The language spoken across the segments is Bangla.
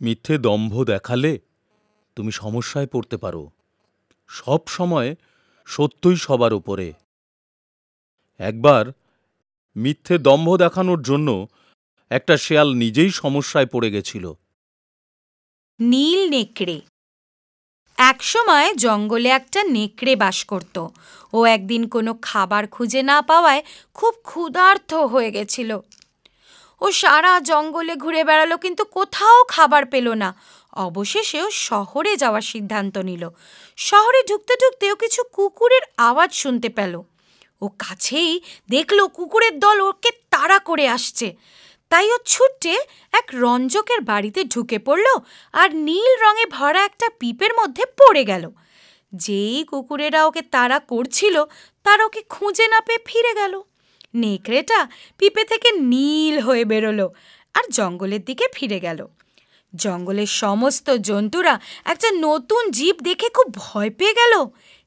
মিথ্যে দম্ভ দেখালে তুমি সমস্যায় পড়তে পারো। সব সময় সত্যই সবার ওপরে। একবার মিথ্যে দম্ভ দেখানোর জন্য একটা শেয়াল নিজেই সমস্যায় পড়ে গেছিল। নীল নেকড়ে। একসময় জঙ্গলে একটা নেকড়ে বাস করত। ও একদিন কোনো খাবার খুঁজে না পাওয়ায় খুব ক্ষুধার্ত হয়ে গেছিল। ও সারা জঙ্গলে ঘুরে বেড়ালো, কিন্তু কোথাও খাবার পেল না। অবশেষে ও শহরে যাওয়ার সিদ্ধান্ত নিল। শহরে ঢুকতে ঢুকতে ও কিছু কুকুরের আওয়াজ শুনতে পেল। ও কাছেই দেখলো কুকুরের দল ওকে তাড়া করে আসছে। তাই ও ছুটে এক রঞ্জকের বাড়িতে ঢুকে পড়ল আর নীল রঙে ভরা একটা পিপের মধ্যে পড়ে গেল। যেই কুকুরেরা ওকে তাড়া করছিল তারা ওকে খুঁজে না পেয়ে ফিরে গেল। নেকড়েটা পিপে থেকে নীল হয়ে বেরোলো আর জঙ্গলের দিকে ফিরে গেল। জঙ্গলের সমস্ত জন্তুরা একটা নতুন জীব দেখে খুব ভয় পেয়ে গেল।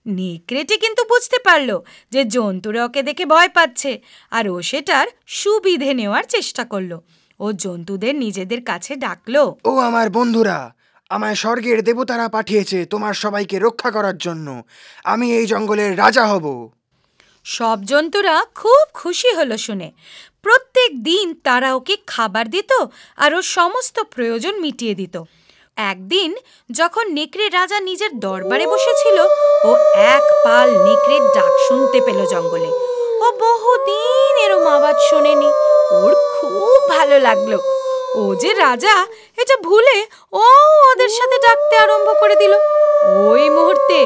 নেকড়েটি কিন্তু বুঝতে পারল যে জন্তুরা ওকে দেখে ভয় পাচ্ছে, আর ও সেটার সুবিধে নেওয়ার চেষ্টা করলো। ও জন্তুদের নিজেদের কাছে ডাকলো। ও আমার বন্ধুরা, আমায় স্বর্গের দেবতারা পাঠিয়েছে তোমার সবাইকে রক্ষা করার জন্য। আমি এই জঙ্গলের রাজা হব। সব জন্তুরা খুব খুশি হলো শুনে। প্রত্যেক দিন তারা ওকে খাবার দিত আর ওর সমস্ত প্রয়োজন মিটিয়ে দিত। একদিন যখন নেকড়ে রাজা নিজের দরবারে বসেছিল, ও এক পাল নেকড়ের ডাক শুনতে পেল জঙ্গলে। ও বহুদিন এরম আওয়াজ শোনেনি। ওর খুব ভালো লাগলো। ও যে রাজা এটা ভুলে ও ওদের সাথে ডাকতে আরম্ভ করে দিল। ওই মুহূর্তে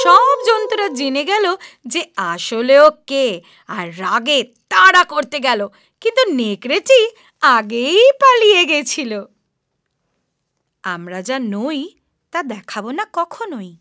সব জন্তুরা জেনে গেল যে আসলে ও কে, আর রাগে তাড়া করতে গেল, কিন্তু নেকড়েটি আগেই পালিয়ে গেছিল। আমরা যা নই তা দেখাবো না কখনোই।